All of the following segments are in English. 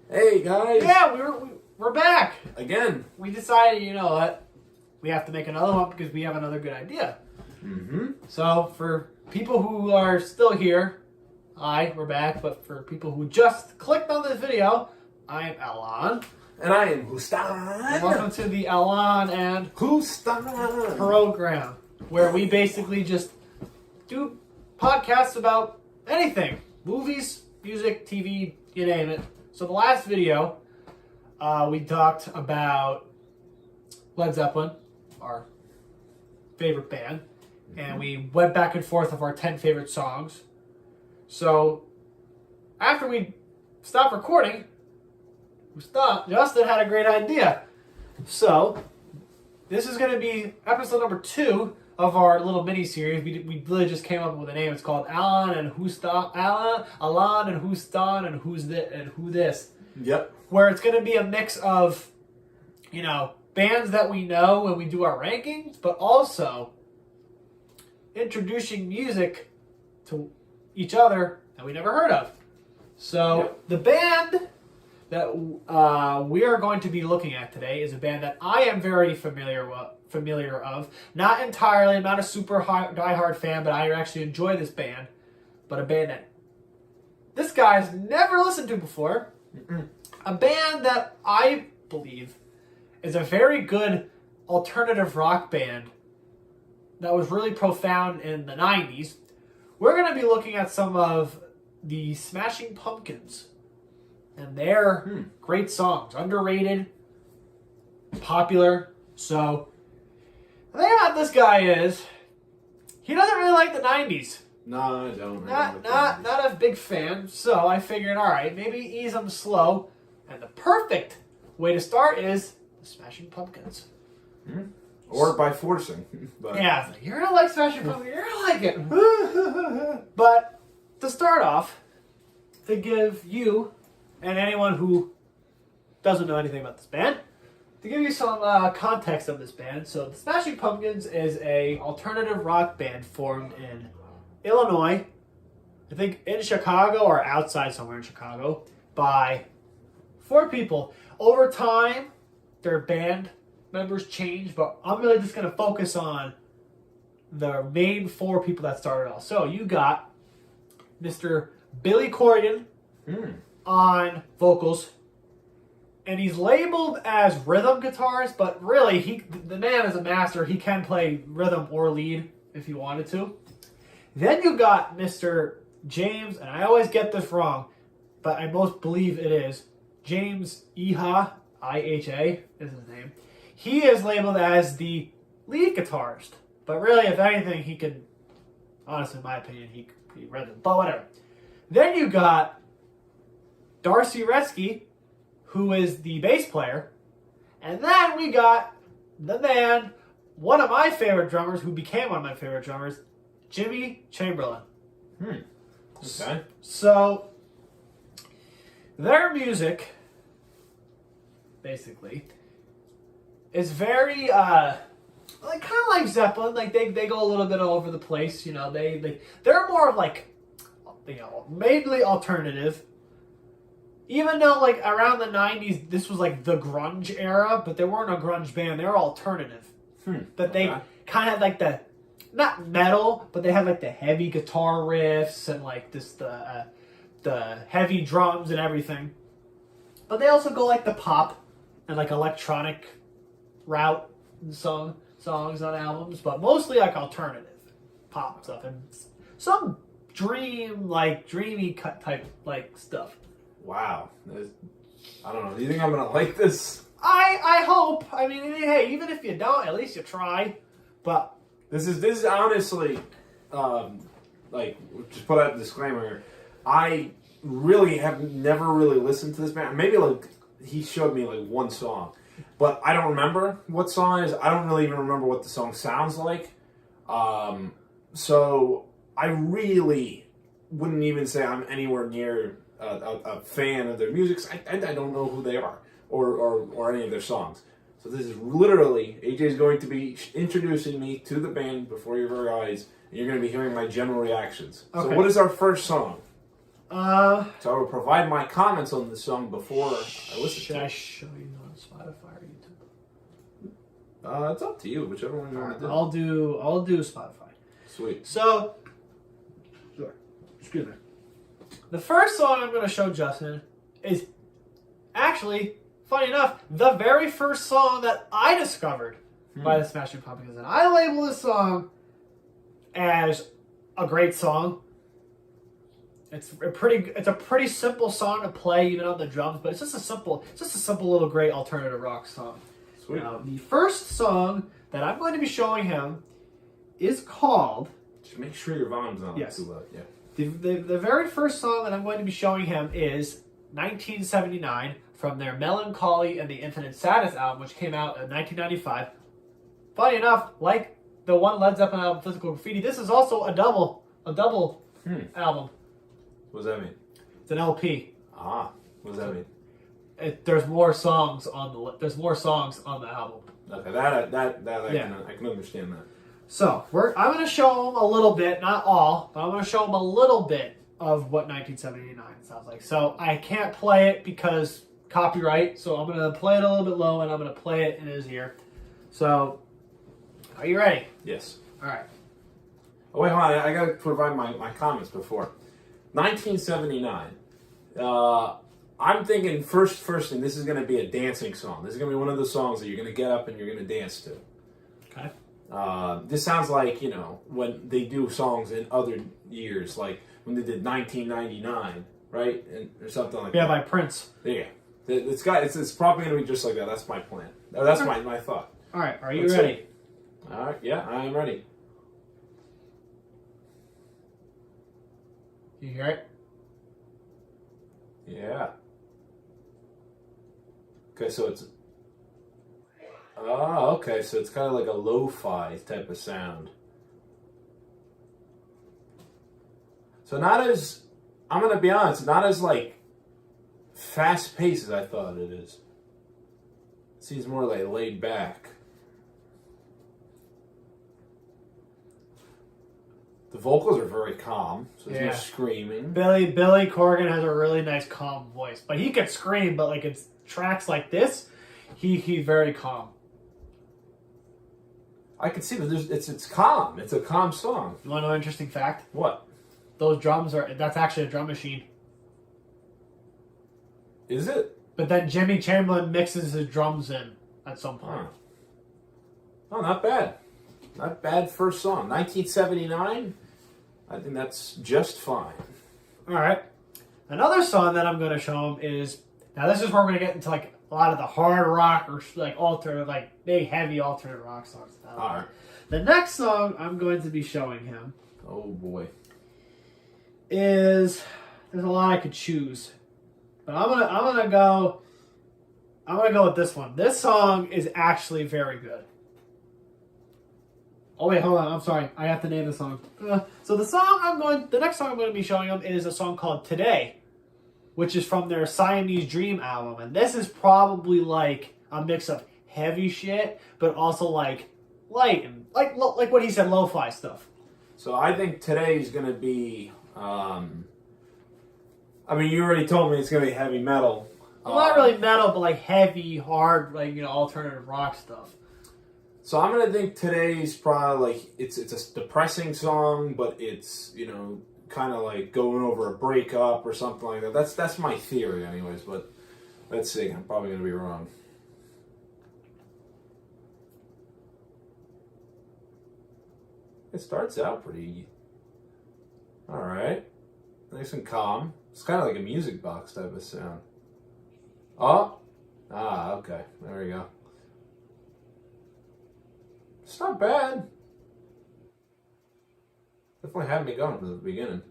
Hey guys! Yeah, we're back. Again. We decided, you know what? We have to make another one because we have another good idea. Mm-hmm. So for people who are still here, hi, we're back. But for people who just clicked on this video, I am Allan. And I am Hoostan. Welcome to the Allan and Hoostan Program, where we basically just do podcasts about anything. Movies, music, TV, you name it. So the last video, we talked about Led Zeppelin, our favorite band, and we went back and forth of our 10 favorite songs. So after we stopped recording, Justin had a great idea. So this is going to be episode number 2 of our little mini series. We literally just came up with a name. It's called Allan and Hoostan and Who This. Yep. Where it's going to be a mix of, you know, bands that we know when we do our rankings, but also introducing music to each other that we never heard of. So the band that we are going to be looking at today is a band that I am very familiar of. Not entirely, I'm not a super diehard fan, but I actually enjoy this band. But a band that this guy's never listened to before. Mm-mm. A band that I believe is a very good alternative rock band that was really profound in the 90s. We're going to be looking at some of the Smashing Pumpkins and their great songs. Underrated, popular. So the thing about this guy is he doesn't really like the 90s. No, I don't. Not a big fan. So I figured, all right, maybe ease him slow. And the perfect way to start is the Smashing Pumpkins. Mm-hmm. Or by forcing. But. Yeah, you're gonna like Smashing Pumpkins. You're gonna like it. But to start off, to give you and anyone who doesn't know anything about this band, to give you some context of this band. So the Smashing Pumpkins is a alternative rock band formed in Illinois, I think in Chicago or outside somewhere in Chicago, by 4 people. Over time, their band members changed, but I'm really just going to focus on the main 4 people that started off. So you got Mr. Billy Corgan on vocals, and he's labeled as rhythm guitarist, but really, the man is a master. He can play rhythm or lead if he wanted to. Then you got Mr. James, and I always get this wrong, but I most believe it is James Iha, I-H-A is his name. He is labeled as the lead guitarist, but really, if anything, he could, honestly, in my opinion, he read them, but whatever. Then you got Darcy Retzky, who is the bass player, and then we got the man, one of my favorite drummers, who became one of my favorite drummers, Jimmy Chamberlain. Okay. So, their music, basically, is very, kind of like Zeppelin. Like, they go a little bit all over the place, you know. They're more of, like, you know, mainly alternative. Even though, like, around the 90s, this was, like, the grunge era, but they weren't a grunge band. They were alternative. But they kind of had, like, the, not metal, but they had, like, the heavy guitar riffs and, like, the heavy drums and everything. But they also go, like, the pop and, like, electronic route and songs on albums, but mostly, like, alternative pop stuff and some dreamy cut type, like, stuff. Wow. I don't know. Do you think I'm going to like this? I hope. I mean, hey, even if you don't, at least you try. But This is honestly, like, just put out a disclaimer here. I really have never really listened to this band. Maybe, like, he showed me, like, one song. But I don't remember what song it is. I don't really even remember what the song sounds like. So I really wouldn't even say I'm anywhere near a fan of their music. I don't know who they are or any of their songs. So this is literally, AJ is going to be introducing me to the band before your very eyes, and you're going to be hearing my general reactions. Okay. So what is our first song? So I will provide my comments on the song before I listen Should to I it. show you on Spotify or YouTube? It's up to you, whichever one you want to do. I'll do Spotify. Sweet. So, sure. Excuse me. The first song I'm going to show Justin is actually, funny enough, the very first song that I discovered by the Smashing Pumpkins, and I label this song as a great song. It's a pretty simple song to play even on the drums, but it's just a simple little great alternative rock song. Sweet. Now, the first song that I'm going to be showing him is called. Just make sure your volume's not Yes. too loud. Yeah. The very first song that I'm going to be showing him is 1979 from their Melancholy and the Infinite Sadness album, which came out in 1995. Funny enough, like the one Led Zeppelin album, Physical Graffiti, this is also a double album. What does that mean? It's an LP. What does that mean? There's more songs on the album. Okay, that Yeah. I can understand that. So I'm going to show him a little bit, not all, but I'm going to show him a little bit of what 1979 sounds like. So I can't play it because copyright. So I'm going to play it a little bit low, and I'm going to play it in his ear. So, are you ready? Yes. All right. Oh wait, hold on. I gotta provide my comments before. 1979. I'm thinking first thing. This is gonna be a dancing song. This is gonna be one of the songs that you're gonna get up and you're gonna dance to. Okay. This sounds like, when they do songs in other years, like when they did 1999, right, or something like that. Yeah, by Prince. Yeah. It's probably gonna be just like that. That's my plan. That's my thought. All right. Are you Let's ready? see. All right. Yeah, I am ready. You hear it? Yeah. Okay, so it's... Oh, okay, so it's kind of like a lo-fi type of sound. So not as... I'm going to be honest, not as, fast-paced as I thought it is. It seems more, laid back. The vocals are very calm, so there's no screaming. Billy Corgan has a really nice calm voice, but he could scream. But it's tracks like this, he very calm. I can see that it's calm. It's a calm song. You want to know an interesting fact? What? Those drums that's actually a drum machine. Is it? But then Jimmy Chamberlain mixes his drums in at some point. Oh, not bad. Not bad first song. 1979. I think that's just fine. All right. Another song that I'm going to show him is, now this is where we're going to get into a lot of the hard rock or alternate, big heavy alternate rock songs. All right. The next song I'm going to be showing him Oh boy. is, there's a lot I could choose, but I'm gonna go with this one. This song is actually very good. Oh wait, hold on. I'm sorry. I have to name the song. So the next song I'm going to be showing them is a song called "Today," which is from their Siamese Dream album, and this is probably a mix of heavy shit, but also light and like what he said, lo-fi stuff. So I think today's going to be. You already told me it's going to be heavy metal. Well, not really metal, but heavy, hard, alternative rock stuff. So I'm gonna think today's probably it's a depressing song, but it's kind of going over a breakup or something like that. That's my theory, anyways. But let's see. I'm probably gonna be wrong. It starts out pretty all right, nice and calm. It's kind of like a music box type of sound. Okay, there we go. It's not bad. Definitely had me going from the beginning.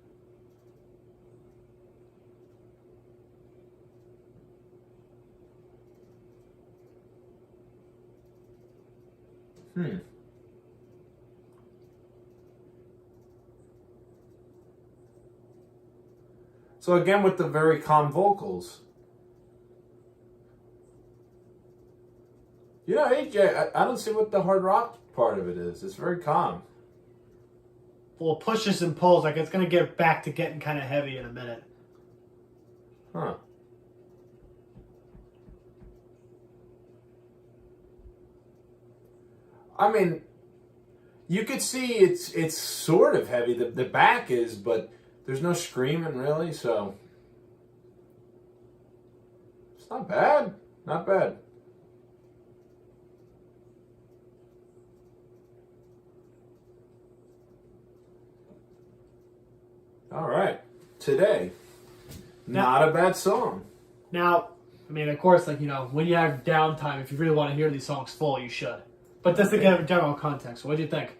So again, with the very calm vocals. AJ, I don't see what the hard rock part of it is. It's very calm. Well, it pushes and pulls. It's going to get back to getting kind of heavy in a minute. Huh. I mean, you could see it's sort of heavy. The back is, but there's no screaming really, so it's not bad. Not bad. All right. Today, not a bad song. Now, I mean, of course, like, when you have downtime, if you really want to hear these songs full, you should. But just to give a general context, what do you think?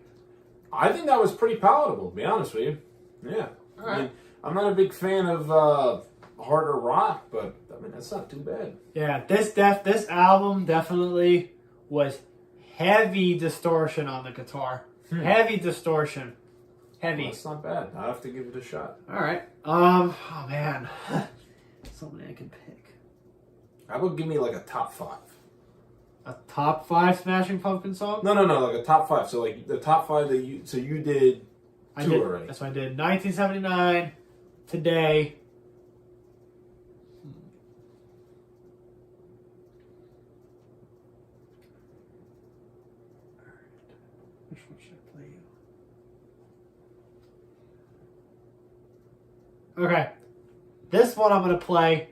I think that was pretty palatable, to be honest with you. Yeah. All right. I mean, I'm not a big fan of harder rock, but I mean, that's not too bad. Yeah, this album definitely was heavy distortion on the guitar. Heavy distortion. Heavy. Well, that's not bad. I have to give it a shot. All right. Oh man, so many I can pick. How about give me like a top 5? A top 5 Smashing Pumpkins song? No, like a top 5. So like the top 5 that you. So you did two already. That's what I did. 1979, Today. Which one should I play you? Okay. This one I'm going to play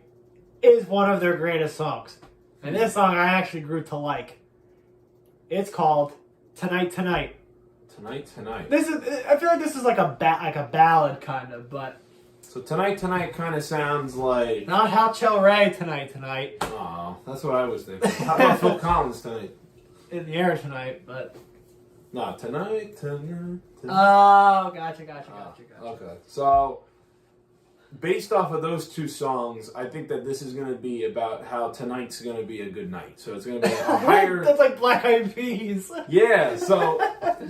is one of their greatest songs. And this song I actually grew to like. It's called Tonight Tonight. Tonight. This is. I feel like this is like a ballad kind of, but So Tonight kind of sounds like. not How Chel Ray Tonight. Oh, that's what I was thinking. How about Phil Collins Tonight? In the Air Tonight, but. No, Tonight. Oh, gotcha. Okay, so based off of those two songs, I think that this is going to be about how tonight's going to be a good night. So it's going to be a higher. That's like Black Eyed Peas. Yeah. So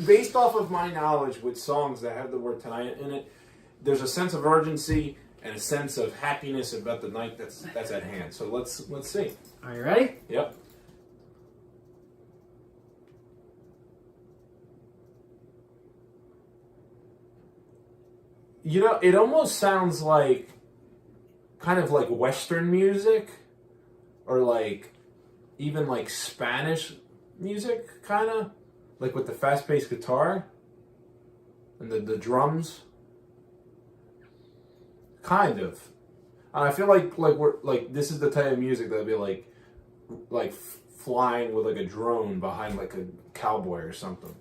based off of my knowledge with songs that have the word tonight in it, there's a sense of urgency and a sense of happiness about the night that's at hand. So let's see. Are you ready? Yep. It almost sounds like kind of like Western music or like even like Spanish music, kind of like with the fast-paced guitar and the drums. Kind of. I feel like we're like this is the type of music that'd be like flying with like a drone behind like a cowboy or something.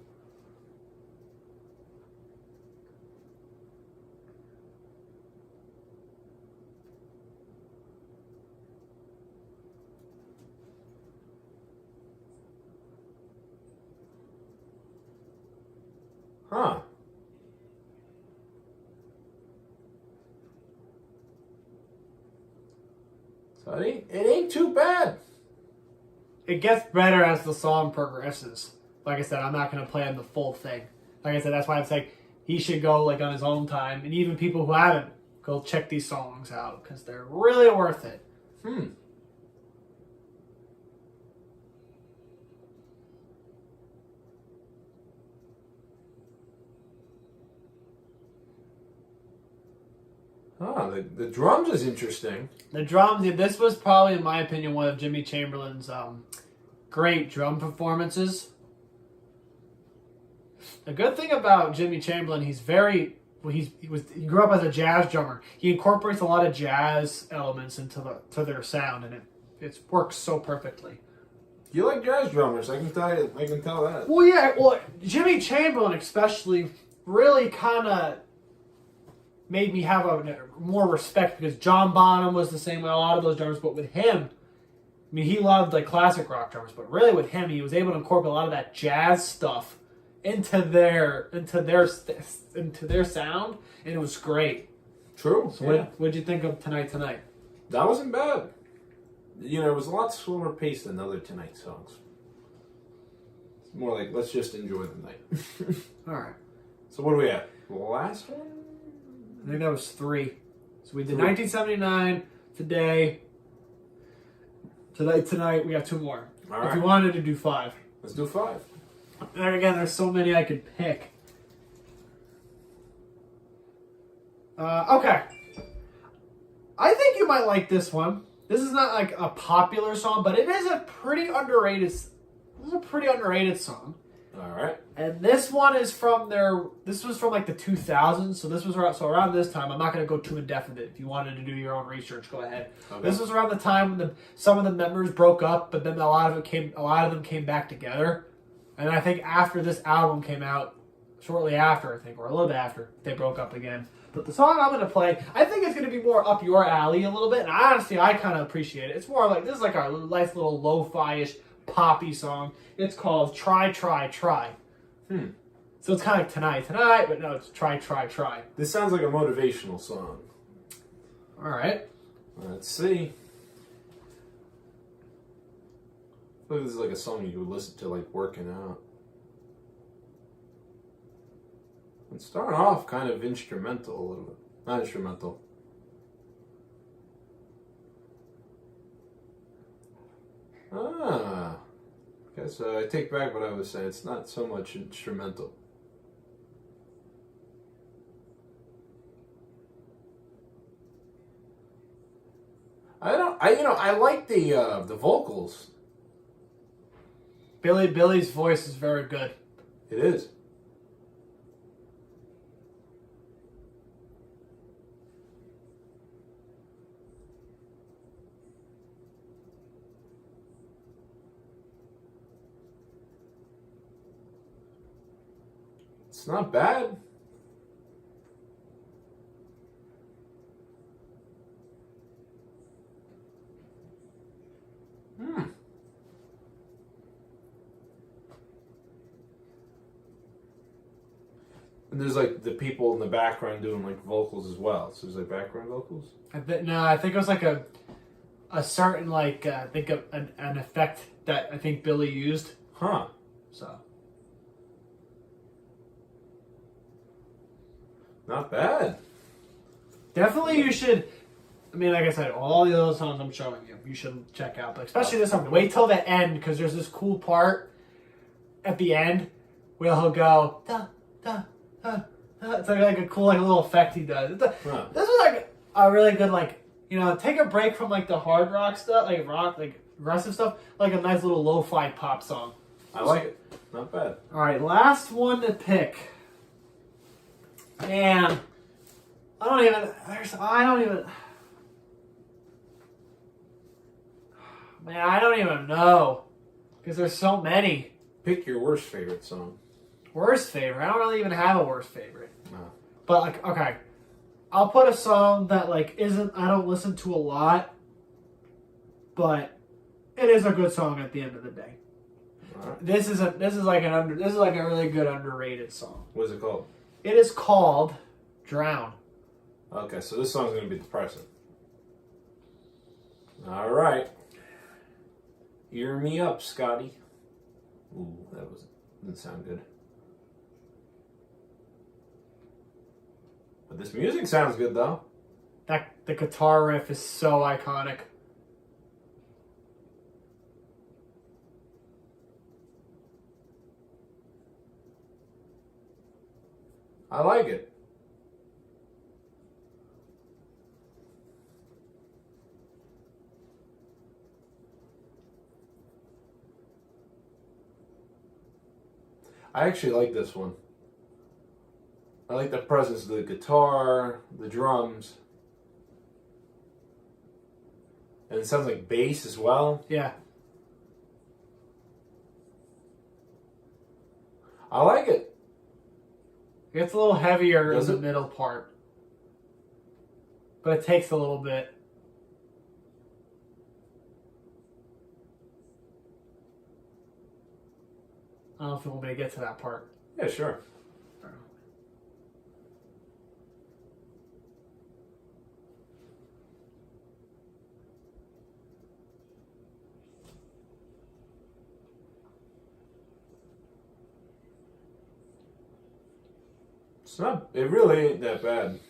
Huh. So it ain't too bad. It gets better as the song progresses. Like I said, I'm not going to play on the full thing. Like I said, that's why I'm saying he should go like on his own time. And even people who haven't, go check these songs out because they're really worth it. The drums is interesting. The drums, this was probably, in my opinion, one of Jimmy Chamberlain's great drum performances. The good thing about Jimmy Chamberlain, he grew up as a jazz drummer. He incorporates a lot of jazz elements into their sound, and it works so perfectly. You like jazz drummers, I can tell that. Well, yeah, Jimmy Chamberlain especially really kind of made me have more respect because John Bonham was the same way, a lot of those drummers, but with him, I mean, he loved like classic rock drummers, but really with him, he was able to incorporate a lot of that jazz stuff into their sound, and it was great. True. So what did you think of Tonight? That wasn't bad. It was a lot slower paced than other Tonight songs. It's more like, let's just enjoy the night. All right. So what do we have? The last one? I think that was 3. So we did 1979, Today, Tonight. We got 2 more. All right. If you wanted to do 5. Let's do 5. And again, there's so many I could pick. Okay. I think you might like this one. This is not like a popular song, but it is a pretty underrated. This is a pretty underrated song. All right. And this one is from their. This was from like the 2000s, so this was around this time. I'm not going to go too in depth with it. If you wanted to do your own research, go ahead. Okay. This was around the time when some of the members broke up, but then a lot of them came back together. And I think after this album came out, shortly after, I think, or a little bit after, they broke up again. But the song I'm going to play, I think it's going to be more up your alley a little bit. And honestly, I kind of appreciate it. It's more like, this is like a nice little lo-fi-ish, poppy song. It's called Try, Try, Try. So it's kind of like tonight, but no, it's Try, Try, Try. This sounds like a motivational song. All right. Let's see. I feel like this is like a song you would listen to like working out. It's starting off kind of instrumental a little bit. Not instrumental. Guess I take back what I was saying. It's not so much instrumental. I like the vocals. Billy's voice is very good. It is. It's not bad. And there's like the people in the background doing like vocals as well. So there's like background vocals. I think it was like a certain like I think an effect that I think Billy used. Huh. So. Not bad. Definitely you should, I mean, like I said, all the other songs I'm showing you, you should check out. But especially this one. Wait till the end, because there's this cool part at the end where he'll go, da, da, da, da. It's like a cool like little effect he does. This was like a really good, like, you know, take a break from like the hard rock stuff, like rock, like aggressive stuff, like a nice little lo-fi pop song. I like it. Not bad. All right, last one to pick. Man, I don't even know. Because there's so many. Pick your worst favorite song. Worst favorite? I don't really even have a worst favorite. No. But, like, okay. I'll put a song that, like, I don't listen to a lot. But it is a good song at the end of the day. All right. This is like a really good underrated song. What is it called? It is called Drown. Okay, so this song's going to be depressing. All right. Ear me up, Scotty. Ooh, didn't sound good. But this music sounds good, though. The guitar riff is so iconic. I like it. I actually like this one. I like the presence of the guitar, the drums. And it sounds like bass as well. Yeah. I like it. It gets a little heavier in the middle part. But it takes a little bit. I don't know if you want me to get to that part. Yeah, sure. It really ain't that bad.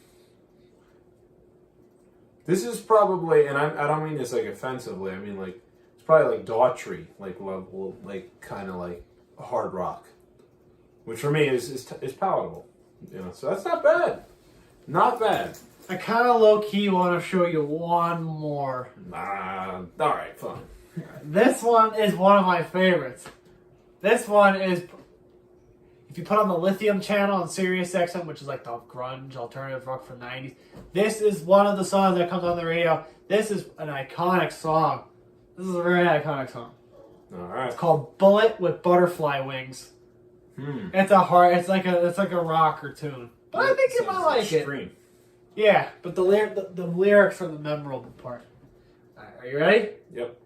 This is probably, and I don't mean this like offensively, I mean like, it's probably like Daughtry, like level, like kind of like hard rock. Which for me is palatable. You know, so that's not bad. Not bad. I kind of low-key want to show you one more. All right, fine. This one is one of my favorites. This one is, if you put on the Lithium channel on Sirius XM, which is like the grunge alternative rock from the 90s, this is one of the songs that comes on the radio. This is an iconic song. This is a very iconic song. All right. It's called "Bullet with Butterfly Wings." It's like a rocker tune, but I think you might like it. Yeah, but the lyrics are the memorable part. All right, are you ready? Yep.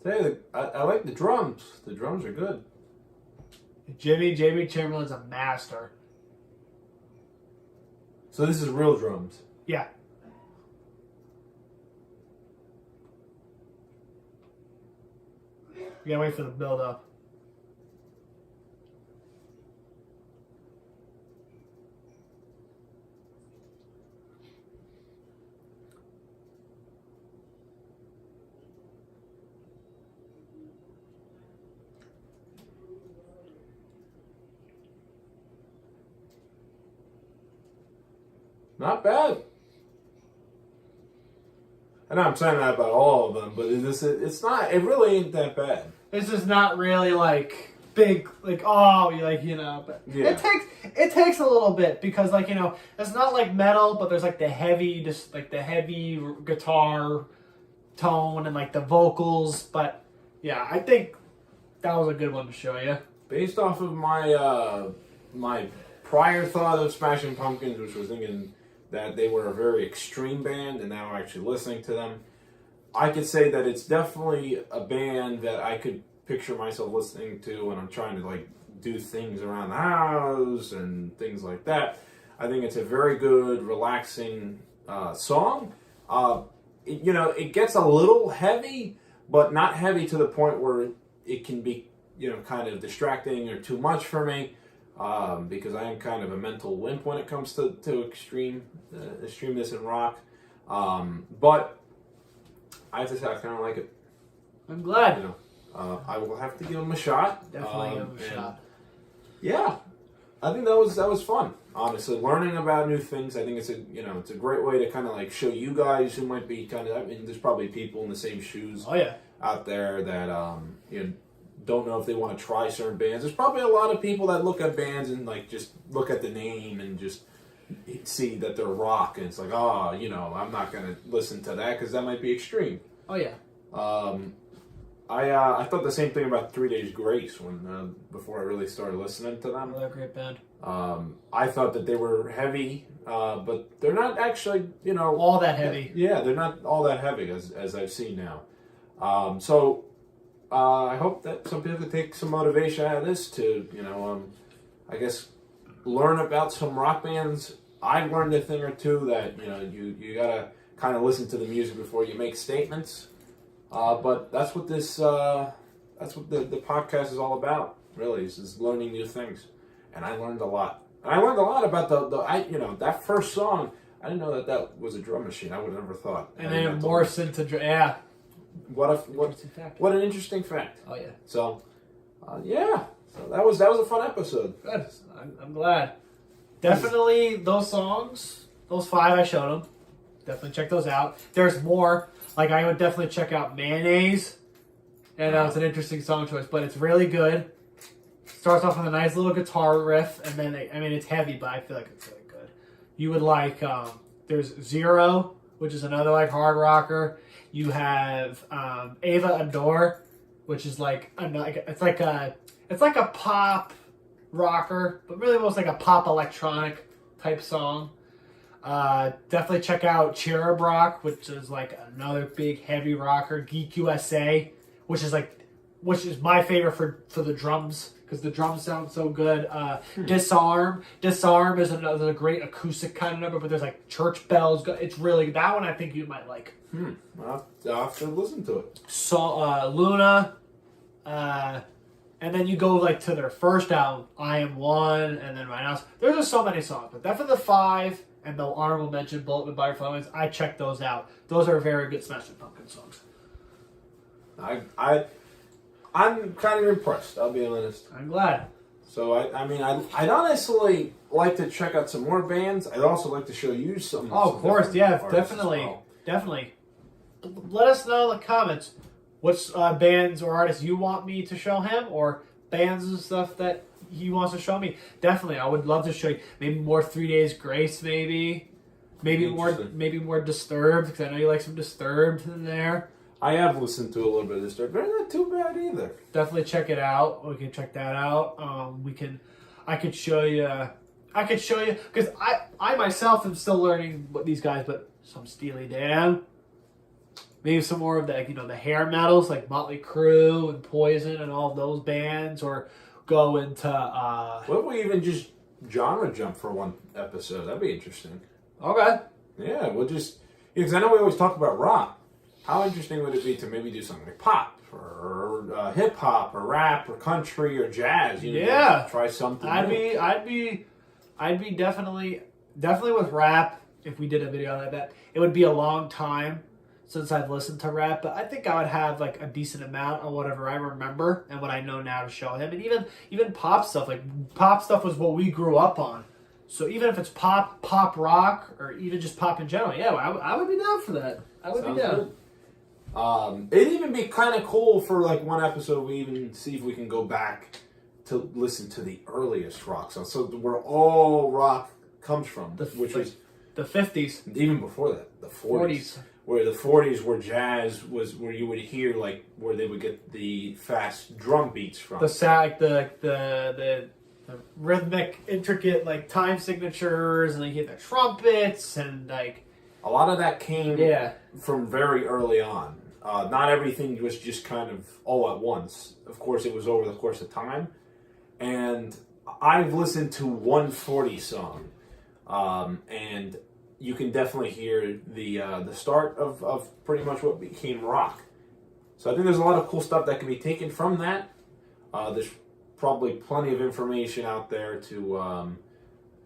Hey, I like the drums. The drums are good. Jimmy Chamberlain's a master. So this is real drums. Yeah. You gotta wait for the build up. Not bad. I know I'm saying that about all of them, but it's not. It really ain't that bad. This is not really like big, like oh, like but yeah. it takes a little bit because it's not like metal, but there's like the heavy guitar tone and like the vocals. But yeah, I think that was a good one to show you. Based off of my my prior thought of Smashing Pumpkins, which was thinking that they were a very extreme band, and now actually listening to them, I could say that it's definitely a band that I could picture myself listening to when I'm trying to like do things around the house and things like that. I think it's a very good, relaxing song. It gets a little heavy, but not heavy to the point where it can be, kind of distracting or too much for me. Because I am kind of a mental wimp when it comes to extremeness in rock. But I have to say, I kind of like it. I'm glad. I will have to give them a shot. Definitely give them a shot. Yeah, I think that was fun. Honestly, learning about new things. I think it's a great way to kind of like show you guys who might be there's probably people in the same shoes. Oh yeah. Out there that don't know if they want to try certain bands. There's probably a lot of people that look at bands and like just look at the name and just see that they're rock, and it's like, I'm not gonna listen to that because that might be extreme. Oh yeah. I thought the same thing about 3 Days Grace when before I really started listening to them. Another great band. I thought that they were heavy, but they're not actually all that heavy. Yeah, they're not all that heavy as I've seen now. I hope that some people can take some motivation out of this to, I guess, learn about some rock bands. I've learned a thing or two that, you gotta kind of listen to the music before you make statements. But that's what the podcast is all about, really, is learning new things. And I learned a lot. And I learned a lot about that first song. I didn't know that was a drum machine. I would have never thought. And then it morphs into yeah. What an interesting fact. Oh yeah. So, yeah. So that was a fun episode. Good. I'm glad. Definitely those songs, those 5 I showed them. Definitely check those out. There's more. Like I would definitely check out Mayonnaise. And that was an interesting song choice, but it's really good. Starts off with a nice little guitar riff, and then it's heavy, but I feel like it's really good. You would like there's Zero, which is another like hard rocker. You have Ava Adore, which is it's like a pop rocker, but really almost like a pop electronic type song. Definitely check out Cherub Rock, which is like another big heavy rocker. Geek USA, which is my favorite for the drums because the drums sound so good. Disarm is another great acoustic kind of number, but there's like church bells. It's really that one I think you might like. I'll have to listen to it. So Luna, And then you go like to their first album, I Am One, and then Right Now. There's just so many songs, but definitely the 5 and the honorable mention Bullet with Butterfly Wings. I checked those out. Those are very good Smashing Pumpkins songs. I'm kind of impressed. I'll be honest. I'm glad. So I'd honestly like to check out some more bands. I'd also like to show you some. Oh, of course, yeah, definitely, well. definitely. Let us know in the comments which bands or artists you want me to show him, or bands and stuff that he wants to show me. Definitely, I would love to show you. Maybe more 3 Days Grace, maybe more Disturbed, because I know you like some Disturbed in there. I have listened to a little bit of Disturbed. They're not too bad either. Definitely check it out. We can check that out. I could show you because I myself am still learning what these guys, but some Steely Dan. Maybe some more of the the hair metals like Motley Crue and Poison and all of those bands, or go into what if we even just genre jump for one episode? That'd be interesting. Okay. Yeah, we'll just because I know we always talk about rock. How interesting would it be to maybe do something like pop or hip hop or rap or country or jazz? Try something. I'd be definitely with rap if we did a video like that. It would be a long time since I've listened to rap, but I think I would have like a decent amount of whatever I remember and what I know now to show him. And even pop stuff, like pop stuff was what we grew up on. So even if it's pop rock, or even just pop in general, yeah, I would be down for that. I would be down. Good. It'd even be kind of cool for like one episode. We even see if we can go back to listen to the earliest rock songs. So where all rock comes from, which is the 50s, even before that, the 40s. Where the 40s, where jazz was, where you would hear like where they would get the fast drum beats from. The sound, the rhythmic, intricate like time signatures, and you hear the trumpets, and like a lot of that came from very early on. Not everything was just kind of all at once. Of course, it was over the course of time. And I've listened to 140 song, and you can definitely hear the start of pretty much what became rock. So I think there's a lot of cool stuff that can be taken from that. There's probably plenty of information out there to,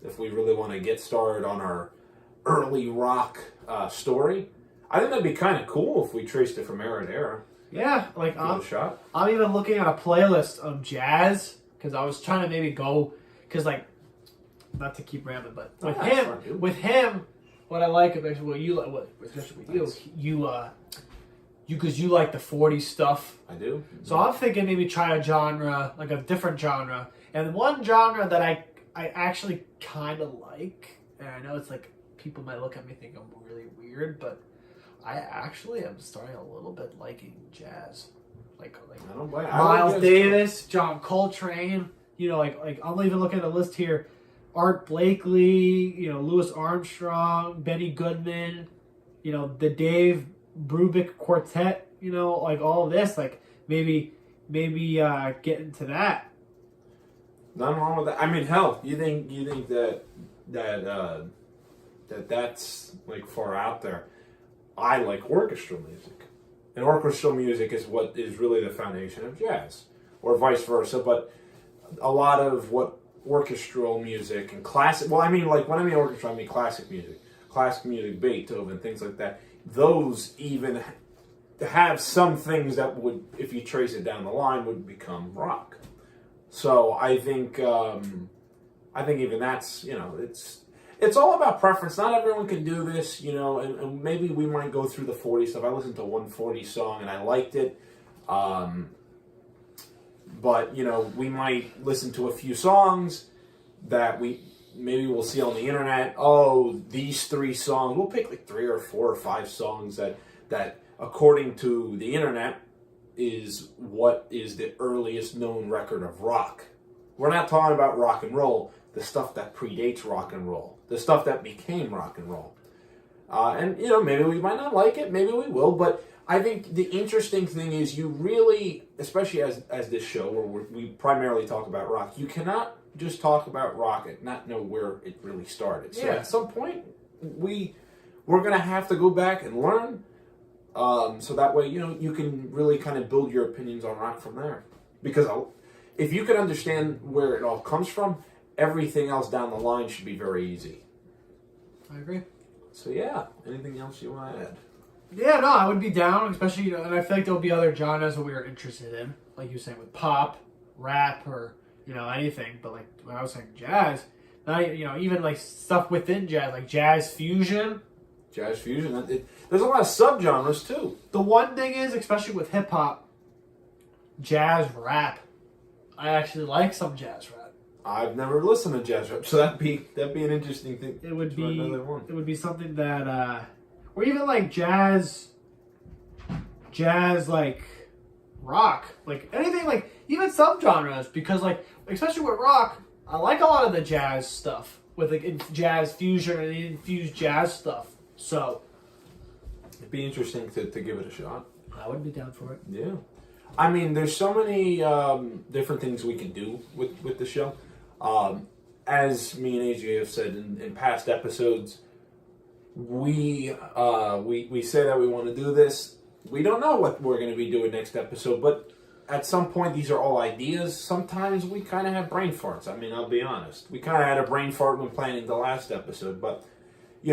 if we really want to get started on our early rock story. I think that'd be kind of cool if we traced it from era to era. Yeah, like I'm even looking at a playlist of jazz because I was trying to maybe go because like not to keep rambling, but with him, what I like about especially with you because you like the 40s stuff. I do. So I'm thinking maybe try a genre, like a different genre, and one genre that I actually kind of like, and I know it's like people might look at me and think I'm really weird, but I actually am starting a little bit liking jazz, like Miles Davis, John Coltrane. Like I'm even looking at a list here: Art Blakey, Louis Armstrong, Benny Goodman, the Dave Brubeck Quartet. Like all of this. Like maybe get into that. Nothing wrong with that. I mean, hell, you think that's like far out there. I like orchestral music. And orchestral music is what is really the foundation of jazz, or vice versa. But a lot of what orchestral music and classic, well, I mean, like when I mean orchestral, I mean classic music, Beethoven, things like that. Those even have some things that would, if you trace it down the line, would become rock. So I think even that's, it's all about preference. Not everyone can do this, and maybe we might go through the 40 stuff. I listened to 140 song and I liked it. But, we might listen to a few songs that we'll see on the internet. Oh, these 3 songs. We'll pick like 3 or 4 or 5 songs that according to the internet is what is the earliest known record of rock. We're not talking about rock and roll, the stuff that predates rock and roll, the stuff that became rock and roll. And, maybe we might not like it, maybe we will, but I think the interesting thing is you really, especially as this show where we primarily talk about rock, you cannot just talk about rock and not know where it really started. So at some point, we're going to have to go back and learn, so that way, you can really kind of build your opinions on rock from there. Because, if you can understand where it all comes from, everything else down the line should be very easy. I agree. So yeah, anything else you want to add? Yeah, no, I would be down, especially, and I feel like there'll be other genres that we are interested in, like you were saying with pop, rap, or anything. But like when I was saying jazz, not even like stuff within jazz, like jazz fusion. Jazz fusion. There's a lot of subgenres too. The one thing is, especially with hip hop, jazz rap. I actually like some jazz rap. I've never listened to jazz rap, so that'd be an interesting thing. It would be another one. It would be something that, or even like jazz like rock, like anything, like even subgenres, because like especially with rock, I like a lot of the jazz stuff with like jazz fusion and infused jazz stuff. So it'd be interesting to give it a shot. I would be down for it. Yeah. I mean, there's so many different things we can do with the show. As me and AJ have said in past episodes, we say that we want to do this. We don't know what we're going to be doing next episode, but at some point, these are all ideas. Sometimes we kind of have brain farts. I mean, I'll be honest. We kind of had a brain fart when planning the last episode, but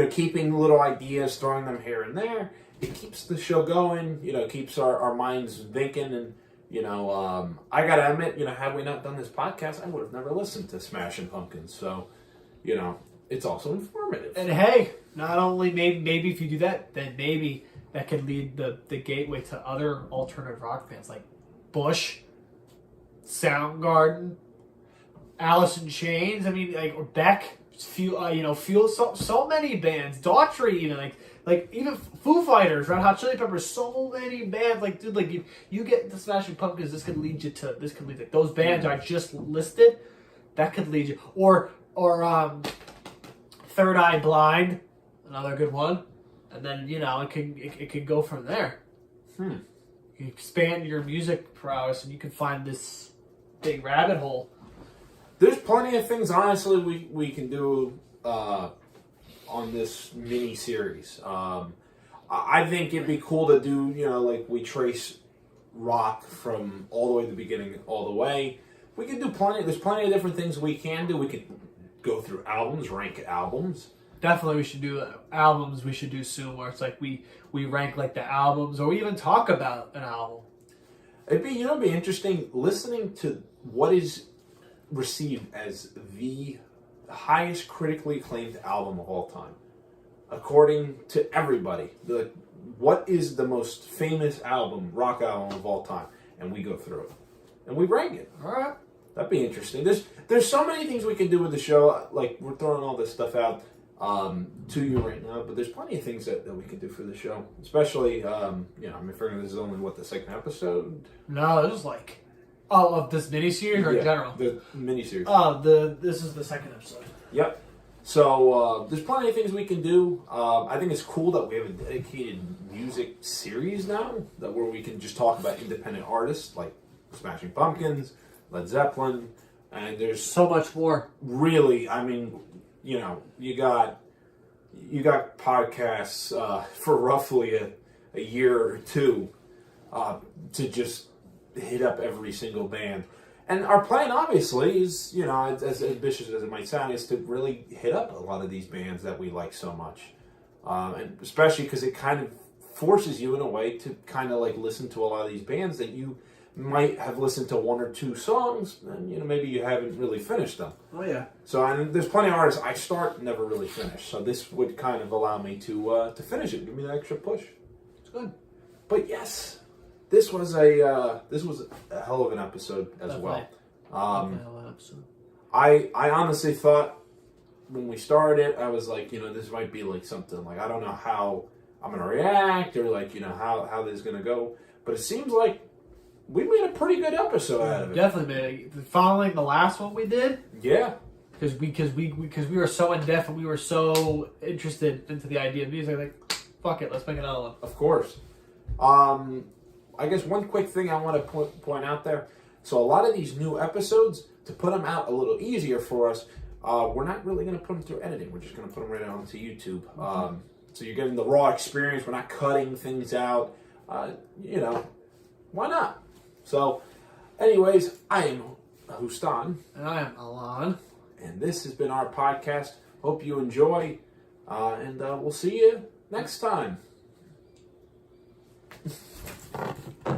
keeping little ideas, throwing them here and there, it keeps the show going, keeps our minds thinking. And, I got to admit, had we not done this podcast, I would have never listened to Smashing Pumpkins. So, it's also informative. And hey, not only maybe if you do that, then maybe that could lead the gateway to other alternative rock bands like Bush, Soundgarden, Alice in Chains. I mean, like, or Beck. Feel so many bands, Daughtry, even like even Foo Fighters, Red Hot Chili Peppers, so many bands. Like, dude, like you get the Smashing Pumpkins, this could lead like those bands I just listed. That could lead you, or Third Eye Blind, another good one, and then it can go from there. You expand your music prowess, and you can find this big rabbit hole. There's plenty of things, honestly, we can do on this mini series. I think it'd be cool to do, like we trace rock from all the way to the beginning, all the way. We can do plenty. There's plenty of different things we can do. We could go through albums, rank albums. Definitely, we should do albums. We should do soon, where it's like we rank like the albums, or we even talk about an album. It'd be be interesting listening to what is received as the highest critically acclaimed album of all time, according to everybody. What is the most famous rock album of all time? And we go through it and we rank it. All right, that'd be interesting. There's so many things we can do with the show. Like, we're throwing all this stuff out to you right now, but there's plenty of things that we can do for the show. Especially, I'm figuring this is only the second episode. No, this is like. Oh, of this miniseries or in general? The miniseries. This is the second episode. Yep. So there's plenty of things we can do. I think it's cool that we have a dedicated music series now, where we can just talk about independent artists like Smashing Pumpkins, Led Zeppelin, and there's so much more. Really, I mean, you got podcasts for roughly a year or two to just hit up every single band. And our plan, obviously, is, as ambitious as it might sound, is to really hit up a lot of these bands that we like so much. And especially because it kind of forces you, in a way, to kind of like listen to a lot of these bands that you might have listened to one or two songs, and, maybe you haven't really finished them. Oh, yeah. So, and there's plenty of artists I start and never really finish. So this would kind of allow me to finish it, give me that extra push. It's good. But yes, this was a hell of an episode as Definitely. well. I honestly thought when we started it, I was like, this might be like something like, I don't know how I'm gonna react, or like, how this is gonna go. But it seems like we made a pretty good episode out of it. Definitely made it. Following the last one we did. Yeah. Because we were so in depth and we were so interested into the idea of music, like, fuck it, let's make another one. Of course. I guess one quick thing I want to point out there. So a lot of these new episodes, to put them out a little easier for us, we're not really going to put them through editing. We're just going to put them right out onto YouTube. So you're getting the raw experience. We're not cutting things out. Why not? So, anyways, I am Houstan. And I am Allan. And this has been our podcast. Hope you enjoy. And we'll see you next time.